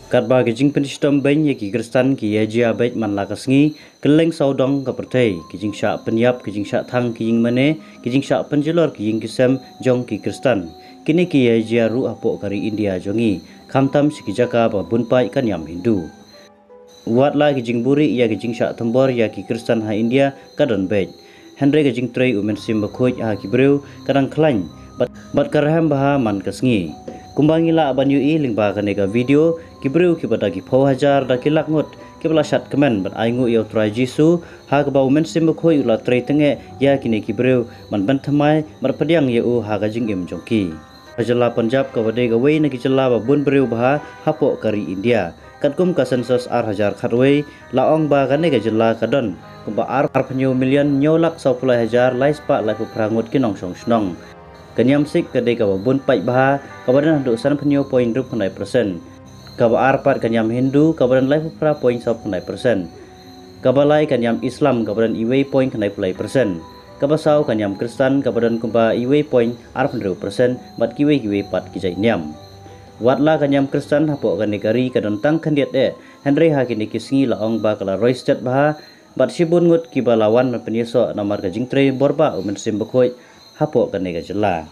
Kadba kijing penistom ben ye ki Kristan ki ye jia bet man la kasngi keleng saudong ka pertei kijing sha penyap kijing sha thang kijing mane kijing sha penjelor kijing kisem jong ki Kristan kini ki ye jia ru apo kari India jongi khamtam sikijaka ba bunpai kan yam Hindu wat la kijing buri ya kijing sha thambor ya ki Kristan ha India kadon bet Henry kijing trei umen sim bakhoj ha ki breu kadang khlain bat karham baha man kasngi kumbangi la banyu I lingba kaneka video kibreu kibada ki phau hajar da kilak ngot kibla shat kemen bat aingu yo trai jisu ha ka bau men sim khoi ula trei tenge ya kini kibreu man ban thamai mar padiang ye u ha ga jing im jongki ajala Punjab ka wade ga wei na ki jala ba bun breu ba hapo kari India kan kum ka sensus ar hajar khatwei la ong ba kan ga jala kadon kumba ar phnyo million nyolak 10,000 lais pa lai pu prangut kinong song snong Kanyam sik kadai kawa bun pai baha kabadan handuk san penyo point rup penai persen. Kaba arpat kanyam Hindu kabadan lai pupra point sop penai persen. Kabalai kanyam Islam kabadan iwei point kenai pelai persen. Kabasau kanyam Kristen kabadan kumba iwei point arp pendru persen mat kiwei pat kijai niam. Watla kanyam Kristen hapok kanegari kadon tang kandiat Henry hakini kisngi laong ba kala roistet baha bat sibun ngut kibalawan penyeso namar kajing tre borba umen sim bekoi hapok kanega jela.